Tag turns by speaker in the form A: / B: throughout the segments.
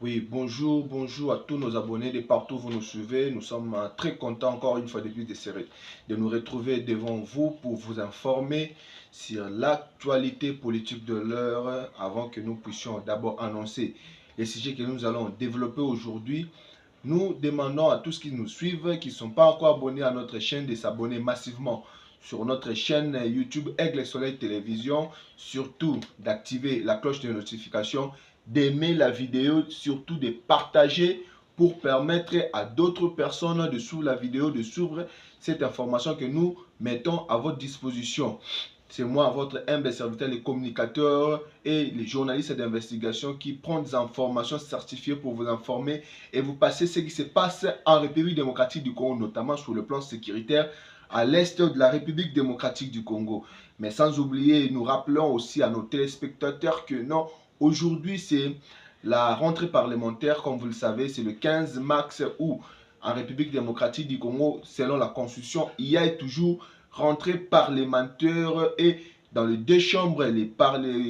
A: Oui, bonjour, bonjour à tous nos abonnés de partout où vous nous suivez. Nous sommes très contents encore une fois de plus de nous retrouver devant vous pour vous informer sur l'actualité politique de l'heure avant que nous puissions d'abord annoncer les sujets que nous allons développer aujourd'hui. Nous demandons à tous qui nous suivent, qui ne sont pas encore abonnés à notre chaîne, de s'abonner massivement sur notre chaîne YouTube Aigle Soleil Télévision. Surtout d'activer la cloche de notification, d'aimer la vidéo, surtout de partager pour permettre à d'autres personnes de suivre la vidéo, de suivre cette information que nous mettons à votre disposition. C'est moi, votre humble serviteur, les communicateurs et les journalistes d'investigation qui prennent des informations certifiées pour vous informer et vous passer ce qui se passe en République démocratique du Congo, notamment sur le plan sécuritaire à l'est de la République démocratique du Congo. Mais sans oublier, nous rappelons aussi à nos téléspectateurs que non, aujourd'hui c'est la rentrée parlementaire, comme vous le savez, c'est le 15 mars où en République démocratique du Congo, selon la Constitution, il y a toujours rentrée parlementaire et dans les deux chambres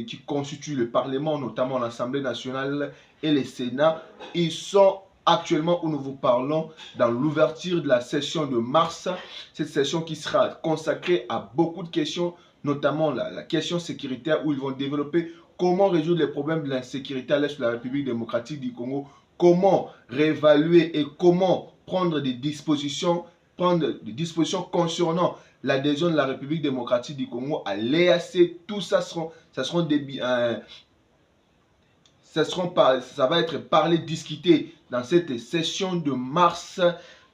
A: qui constituent le Parlement, notamment l'Assemblée nationale et le Sénat, ils sont actuellement où nous vous parlons dans l'ouverture de la session de mars, cette session qui sera consacrée à beaucoup de questions, notamment la question sécuritaire où ils vont développer comment résoudre les problèmes de l'insécurité à l'est de la République démocratique du Congo, comment réévaluer et comment prendre des dispositions concernant l'adhésion de la République démocratique du Congo à l'EAC. Tout ça ça va être parlé, discuté dans cette session de mars.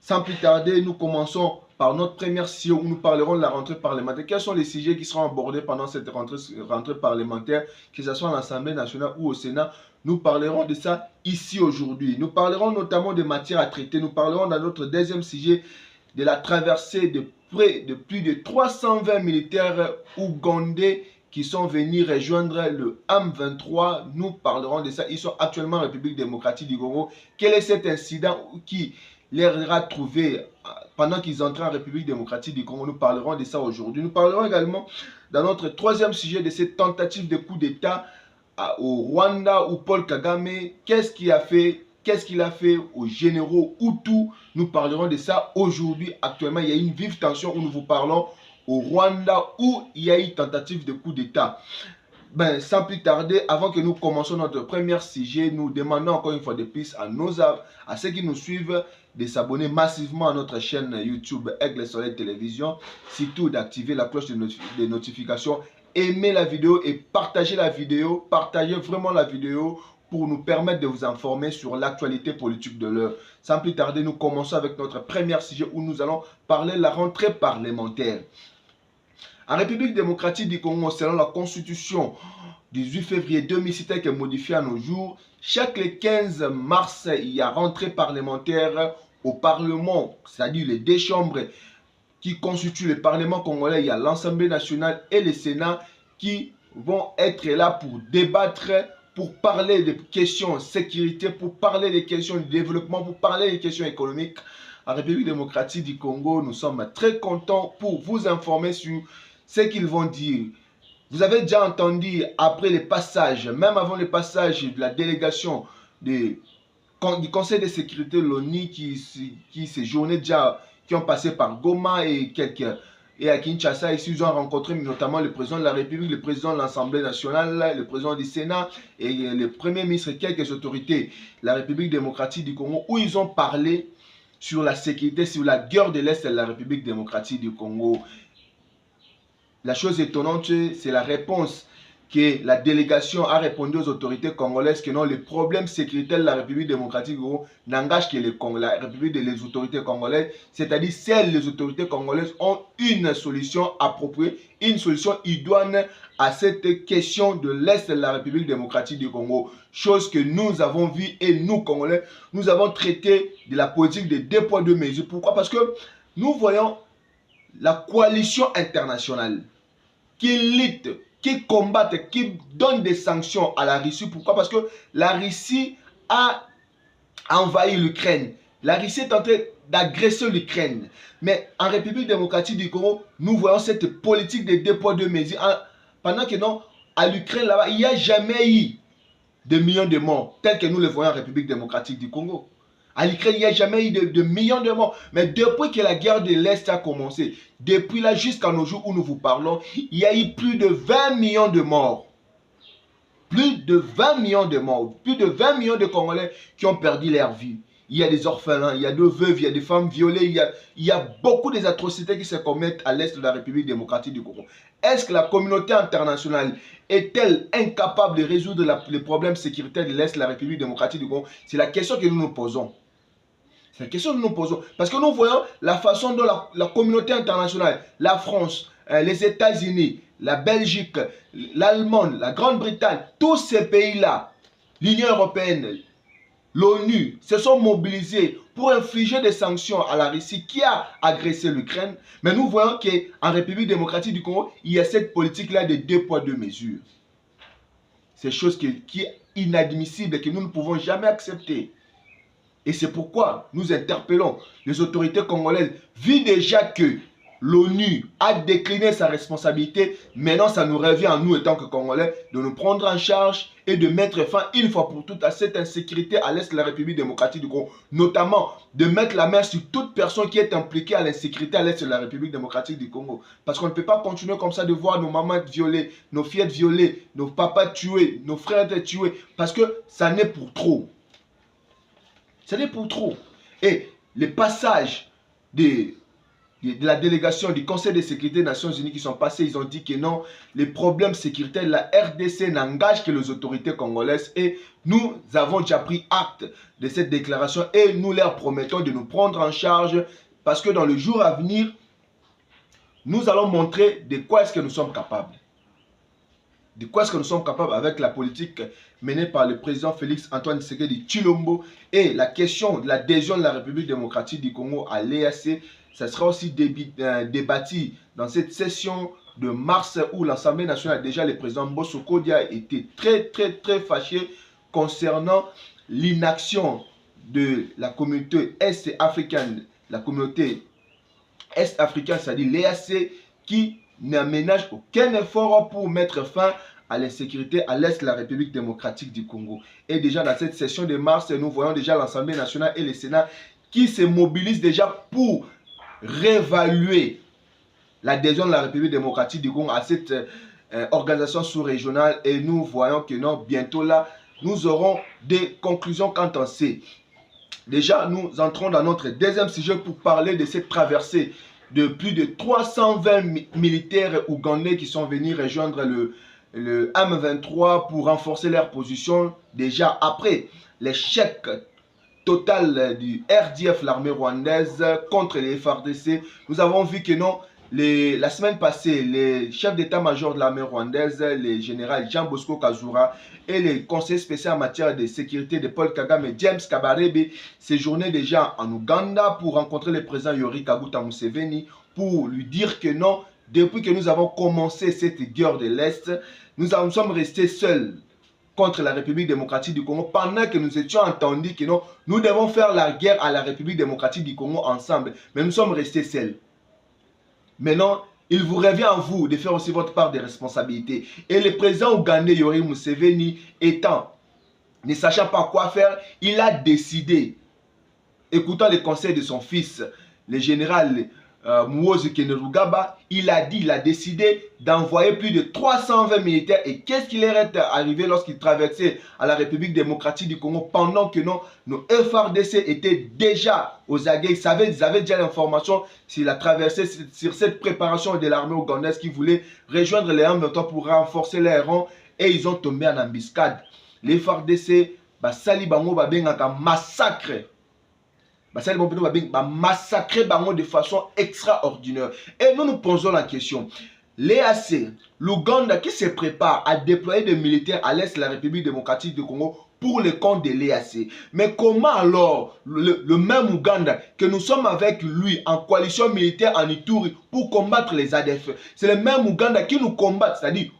A: Sans plus tarder, nous commençons par notre première session où nous parlerons de la rentrée parlementaire. Quels sont les sujets qui seront abordés pendant cette rentrée parlementaire, que ce soit à l'Assemblée nationale ou au Sénat? Nous parlerons de ça ici aujourd'hui. Nous parlerons notamment des matières à traiter. Nous parlerons dans notre deuxième sujet de la traversée de plus de 320 militaires ougandais qui sont venus rejoindre le M23. Nous parlerons de ça. Ils sont actuellement en République démocratique du Congo. Quel est cet incident qui leur a trouvé pendant qu'ils entraient en République démocratique du Congo? Nous parlerons de ça aujourd'hui. Nous parlerons également dans notre troisième sujet de cette tentative de coup d'État au Rwanda où Paul Kagame, qu'est-ce qu'il a fait aux généraux Hutu? Nous parlerons de ça aujourd'hui. Actuellement, il y a une vive tension où nous vous parlons au Rwanda où il y a eu tentative de coup d'État. Sans plus tarder, avant que nous commencions notre premier sujet, nous demandons encore une fois de plus à ceux qui nous suivent de s'abonner massivement à notre chaîne YouTube Aigle Soleil Télévision, surtout d'activer la cloche de notification, aimer la vidéo et partager la vidéo, partagez vraiment la vidéo pour nous permettre de vous informer sur l'actualité politique de l'heure. Sans plus tarder, nous commençons avec notre premier sujet où nous allons parler de la rentrée parlementaire. En République démocratique du Congo, selon la Constitution du 18 février 2007 qui est modifiée à nos jours, chaque 15 mars, il y a rentrée parlementaire au Parlement, c'est-à-dire les deux chambres qui constituent le Parlement congolais. Il y a l'Assemblée nationale et le Sénat qui vont être là pour débattre, pour parler des questions sécurité, pour parler des questions de développement, pour parler des questions économiques. En République démocratique du Congo, nous sommes très contents pour vous informer sur ce qu'ils vont dire. Vous avez déjà entendu après le passage, même avant le passage de la délégation du Conseil de sécurité de l'ONU qui séjournait déjà, qui ont passé par Goma et à Kinshasa, ici ils ont rencontré notamment le président de la République, le président de l'Assemblée nationale, le président du Sénat et le premier ministre et quelques autorités de la République démocratique du Congo, où ils ont parlé sur la sécurité, sur la guerre de l'Est de la République démocratique du Congo. La chose étonnante, c'est la réponse que la délégation a répondu aux autorités congolaises que non, les problèmes sécuritaires de la République démocratique du Congo n'engagent que la République et les autorités congolaises, c'est-à-dire seules les autorités congolaises ont une solution appropriée, une solution idoine à cette question de l'Est de la République démocratique du Congo. Chose que nous avons vue et nous, Congolais, nous avons traité de la politique de deux poids deux mesures. Pourquoi? Parce que nous voyons la coalition internationale qui lutte, qui combat, qui donne des sanctions à la Russie. Pourquoi? Parce que la Russie a envahi l'Ukraine. La Russie est en train d'agresser l'Ukraine. Mais en République démocratique du Congo, nous voyons cette politique de deux poids deux mesures. Pendant que non, à l'Ukraine, là-bas, il n'y a jamais eu de millions de morts, tels que nous le voyons en République démocratique du Congo. En Ukraine, il n'y a jamais eu de millions de morts. Mais depuis que la guerre de l'Est a commencé, depuis là jusqu'à nos jours où nous vous parlons, il y a eu plus de 20 millions de morts. Plus de 20 millions de morts. Plus de 20 millions de Congolais qui ont perdu leur vie. Il y a des orphelins, il y a des veuves, il y a des femmes violées, il y a beaucoup d'atrocités qui se commettent à l'Est de la République démocratique du Congo. Est-ce que la communauté internationale est-elle incapable de résoudre les problèmes sécuritaires de l'Est de la République démocratique du Congo? C'est la question que nous nous posons. C'est la question que nous nous posons. Parce que nous voyons la façon dont la communauté internationale, la France, les États-Unis, la Belgique, l'Allemagne, la Grande-Bretagne, tous ces pays-là, l'Union européenne, l'ONU, se sont mobilisés pour infliger des sanctions à la Russie qui a agressé l'Ukraine. Mais nous voyons qu'en République démocratique du Congo, il y a cette politique-là de 2 poids 2 mesures. C'est chose qui est inadmissible et que nous ne pouvons jamais accepter. Et c'est pourquoi nous interpellons les autorités congolaises, vu déjà que l'ONU a décliné sa responsabilité. Maintenant, ça nous revient à nous, en tant que Congolais, de nous prendre en charge et de mettre fin une fois pour toutes à cette insécurité à l'Est de la République démocratique du Congo. Notamment, de mettre la main sur toute personne qui est impliquée à l'insécurité à l'Est de la République démocratique du Congo. Parce qu'on ne peut pas continuer comme ça de voir nos mamans violées, nos filles violées, nos papas tués, nos frères tués. Parce que ça n'est pour trop. Ça n'est pour trop. Et les passages de la délégation du Conseil de sécurité des Nations Unies qui sont passés, ils ont dit que non, les problèmes sécuritaires de la RDC n'engagent que les autorités congolaises et nous avons déjà pris acte de cette déclaration et nous leur promettons de nous prendre en charge parce que dans le jour à venir, nous allons montrer de quoi est-ce que nous sommes capables. De quoi est-ce que nous sommes capables avec la politique menée par le président Félix Antoine Tshisekedi Tshilombo et la question de l'adhésion de la République démocratique du Congo à l'EAC. Ça sera aussi débattu dans cette session de mars où l'Assemblée nationale, déjà le président Mbosso Kodi a été très fâché concernant l'inaction de la communauté est-africaine, c'est-à-dire l'EAC, qui n'aménage aucun effort pour mettre fin à l'insécurité à l'Est de la République démocratique du Congo. Et déjà dans cette session de mars, nous voyons déjà l'Assemblée nationale et le Sénat qui se mobilisent déjà pour réévaluer l'adhésion de la République démocratique du Congo à cette organisation sous-régionale. Et nous voyons que non, bientôt là, nous aurons des conclusions quant à ça. Déjà, nous entrons dans notre deuxième sujet pour parler de cette traversée de plus de 320 militaires ougandais qui sont venus rejoindre le M23 pour renforcer leur position. Déjà après l'échec total du RDF, l'armée rwandaise, contre les FARDC, nous avons vu que non, la semaine passée, les chefs d'état-major de l'armée rwandaise, le général Jean Bosco Kazura et le conseiller spécial en matière de sécurité de Paul Kagame et James Kabarebe séjournaient déjà en Ouganda pour rencontrer le président Yoweri Kaguta Museveni pour lui dire que non, depuis que nous avons commencé cette guerre de l'Est, nous sommes restés seuls contre la République démocratique du Congo pendant que nous étions entendus que non, nous devons faire la guerre à la République démocratique du Congo ensemble, mais nous sommes restés seuls. Maintenant, il vous revient à vous de faire aussi votre part de responsabilité. Et le président ougandais Yoweri Museveni ne sachant pas quoi faire, il a décidé, écoutant les conseils de son fils, le général Muhoozi Kainerugaba, il a décidé d'envoyer plus de 320 militaires. Et qu'est-ce qui leur est arrivé lorsqu'ils traversaient à la République démocratique du Congo pendant que non, nos FARDC étaient déjà aux aguets. Ils avaient déjà l'information sur la traversée, sur cette préparation de l'armée ougandaise qui voulait rejoindre les M23 pour renforcer les rangs. Et ils ont tombé en embuscade. Les FARDC, Sali Bango Babengaka massacre. Massacrer de façon extraordinaire. Et nous nous posons la question. L'EAC, l'Ouganda qui se prépare à déployer des militaires à l'Est de la République démocratique du Congo pour le compte de l'EAC. Mais comment alors le même Ouganda que nous sommes avec lui en coalition militaire en Ituri pour combattre les ADF, c'est le même Ouganda qui nous combat, c'est-à-dire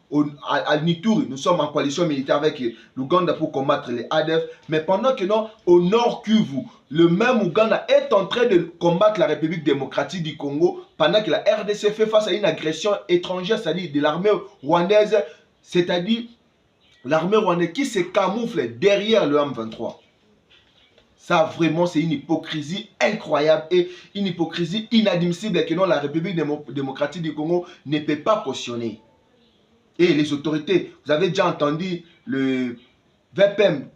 A: à Ituri, nous sommes en coalition militaire avec l'Ouganda pour combattre les ADF, mais pendant que non, au nord Kivu, le même Ouganda est en train de combattre la République démocratique du Congo pendant que la RDC fait face à une agression étrangère, c'est-à-dire de l'armée rwandaise, c'est-à-dire l'armée rwandaise qui se camoufle derrière le M23. Ça, vraiment, c'est une hypocrisie incroyable et une hypocrisie inadmissible que non, la République démocratique du Congo ne peut pas cautionner. Et les autorités, vous avez déjà entendu le VPM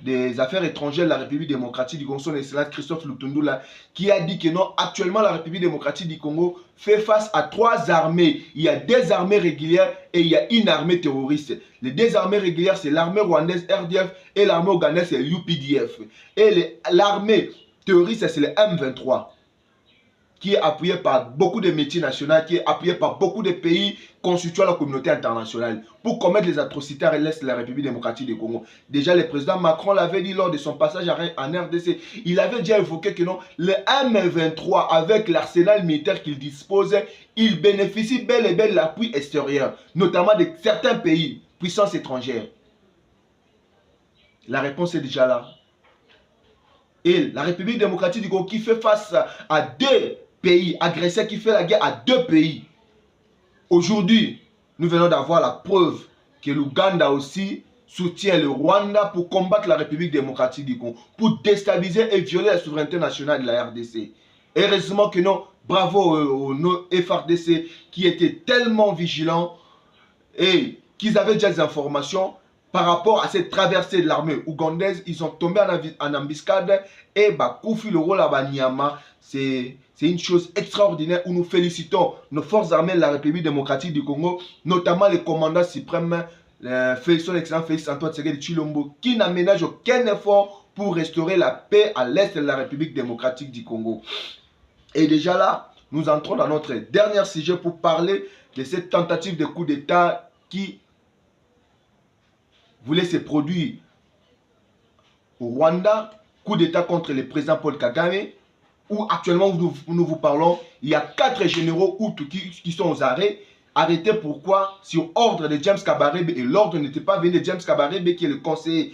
A: des affaires étrangères de la République démocratique du Congo, son excellence Christophe Lutundula, qui a dit que non, actuellement la République démocratique du Congo fait face à 3 armées. Il y a des armées régulières et il y a une armée terroriste. Les 2 armées régulières, c'est l'armée rwandaise RDF et l'armée ougandaise, c'est l'UPDF. Et l'armée terroriste, c'est le M23, qui est appuyé par beaucoup de métiers nationaux, qui est appuyé par beaucoup de pays constituant la communauté internationale pour commettre les atrocités à l'est de la République démocratique du Congo. Déjà, le président Macron l'avait dit lors de son passage en RDC. Il avait déjà évoqué que non, le M23, avec l'arsenal militaire qu'il dispose, il bénéficie bel et bien de l'appui extérieur, notamment de certains pays, puissances étrangères. La réponse est déjà là. Et la République démocratique du Congo qui fait face à 2 pays agresseurs, qui fait la guerre à 2 pays. Aujourd'hui, nous venons d'avoir la preuve que l'Ouganda aussi soutient le Rwanda pour combattre la République démocratique du Congo, pour déstabiliser et violer la souveraineté nationale de la RDC. Heureusement que non, bravo au FRDC qui étaient tellement vigilants et qu'ils avaient déjà des informations par rapport à cette traversée de l'armée ougandaise. Ils sont tombés en embuscade et Koufi le rôle à Banyama. C'est une chose extraordinaire où nous félicitons nos forces armées de la République démocratique du Congo, notamment les commandants suprêmes, son excellent Félix Antoine Tshisekedi Tshilombo, qui n'aménage aucun effort pour restaurer la paix à l'est de la République démocratique du Congo. Et déjà là, nous entrons dans notre dernier sujet pour parler de cette tentative de coup d'État qui voulait se produire au Rwanda, coup d'État contre le président Paul Kagame, où actuellement nous vous parlons, il y a 4 généraux Hutus qui sont aux arrêts. Arrêtés pourquoi? Sur ordre de James Kabarebe, et l'ordre n'était pas venu de James Kabarebe qui est le conseiller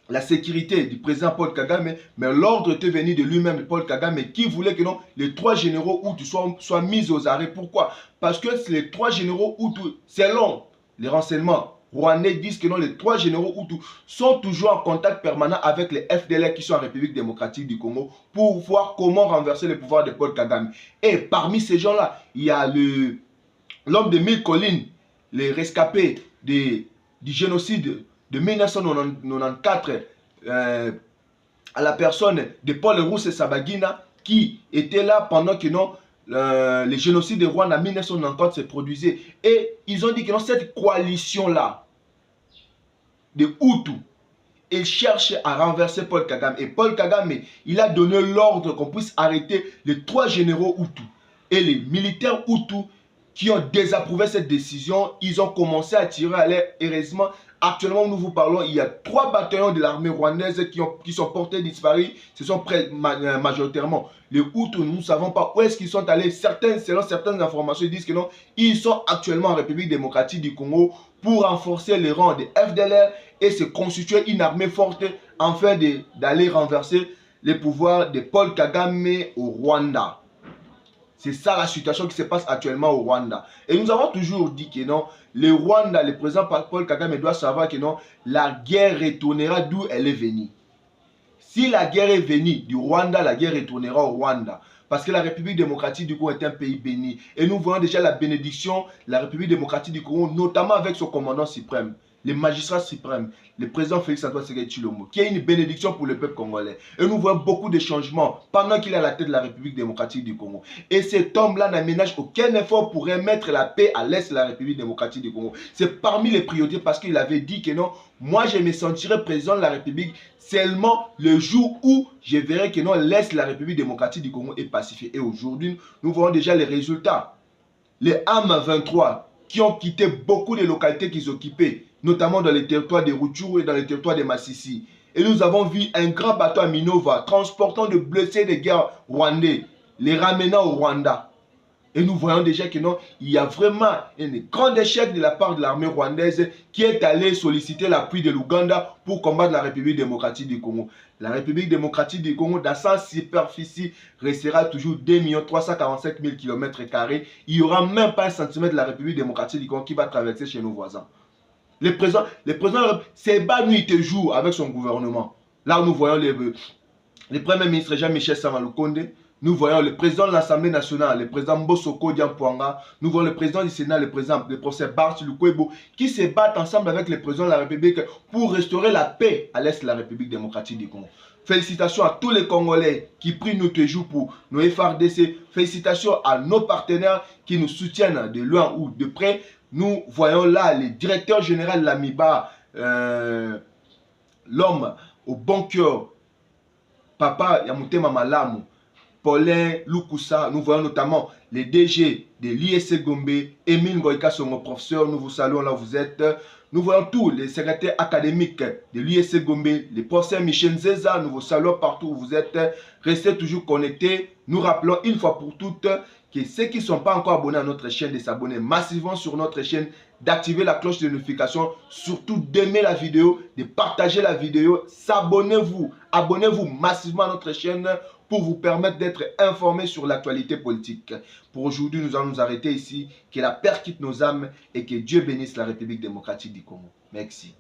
A: la sécurité du président Paul Kagame, mais l'ordre était venu de lui-même, de Paul Kagame, qui voulait que non, les 3 généraux Hutus soient mis aux arrêts. Pourquoi? Parce que les 3 généraux Hutus, selon les renseignements rwandais, disent que non, les 3 généraux Hutus sont toujours en contact permanent avec les FDLR qui sont en République démocratique du Congo pour voir comment renverser le pouvoir de Paul Kagame. Et parmi ces gens-là, il y a l'homme de 1000 collines, les rescapés du génocide de 1994 à la personne de Paul Rusesabagina, qui était là pendant que non, le génocide de Rwanda en 1994 se produisait. Et ils ont dit que non, cette coalition-là de Hutus, il cherche à renverser Paul Kagame. Et Paul Kagame, il a donné l'ordre qu'on puisse arrêter les 3 généraux Hutus. Et les militaires Hutus qui ont désapprouvé cette décision, ils ont commencé à tirer à l'air. Heureusement, actuellement, nous vous parlons, il y a 3 bataillons de l'armée rwandaise qui sont portés disparus. Ce sont majoritairement les Hutus. Nous ne savons pas où est-ce qu'ils sont allés. Selon certaines informations, ils disent que non, ils sont actuellement en République démocratique du Congo pour renforcer les rangs des FDLR et se constituer une armée forte afin d'aller renverser les pouvoirs de Paul Kagame au Rwanda. C'est ça la situation qui se passe actuellement au Rwanda. Et nous avons toujours dit que non, le Rwanda, le président Paul Kagame doit savoir que non, la guerre retournera d'où elle est venue. Si la guerre est venue du Rwanda, la guerre retournera au Rwanda. Parce que la République démocratique du Congo est un pays béni. Et nous voyons déjà la bénédiction de la République démocratique du Congo, notamment avec son commandant suprême, le magistrat suprême, le président Félix Antoine Tshilombo, qui est une bénédiction pour le peuple congolais. Et nous voyons beaucoup de changements pendant qu'il est à la tête de la République démocratique du Congo. Et cet homme-là n'aménage aucun effort pour remettre la paix à l'est de la République démocratique du Congo. C'est parmi les priorités parce qu'il avait dit que non, moi je me sentirai président de la République seulement le jour où je verrai que non, l'est de la République démocratique du Congo est pacifié. Et aujourd'hui, nous voyons déjà les résultats. Les AM23 qui ont quitté beaucoup de localités qu'ils occupaient, notamment dans les territoires de Rutshuru et dans les territoires de Masisi. Et nous avons vu un grand bateau à Minova transportant de blessés de guerre rwandais, les ramenant au Rwanda. Et nous voyons déjà que non, il y a vraiment un grand échec de la part de l'armée rwandaise qui est allée solliciter l'appui de l'Ouganda pour combattre la République démocratique du Congo. La République démocratique du Congo, dans sa superficie, restera toujours 2 345 000 km². Il n'y aura même pas un centimètre de la République démocratique du Congo qui va traverser chez nos voisins. Le président, c'est bas nuit et jour avec son gouvernement. Là, nous voyons le Premier ministre Jean-Michel Samalukonde, nous voyons le président de l'Assemblée nationale, le président Mbosoko Diampuanga, nous voyons le président du Sénat, le professeur Bart Lukwebo, qui se battent ensemble avec le président de la République pour restaurer la paix à l'est de la République démocratique du Congo. Félicitations à tous les Congolais qui prient nous toujours pour nos FRDC. Félicitations à nos partenaires qui nous soutiennent de loin ou de près. Nous voyons là le directeur général de l'AMIBA, l'homme au bon cœur, Papa Yamutema Malamu, Paulin Lukusa. Nous voyons notamment les DG de l'ISC Gombe, Emile Ngoïka Songo, professeur, nous vous saluons là où vous êtes. Nous voyons tous les secrétaires académiques de l'ISC Gombe, les professeurs Michel Zeza, nous vous saluons partout où vous êtes. Restez toujours connectés. Nous rappelons une fois pour toutes que ceux qui ne sont pas encore abonnés à notre chaîne, de s'abonner massivement sur notre chaîne, d'activer la cloche de notification, surtout d'aimer la vidéo, de partager la vidéo, s'abonnez-vous, abonnez-vous massivement à notre chaîne pour vous permettre d'être informés sur l'actualité politique. Pour aujourd'hui, nous allons nous arrêter ici. Que la paix quitte nos âmes et que Dieu bénisse la République démocratique du Congo. Merci.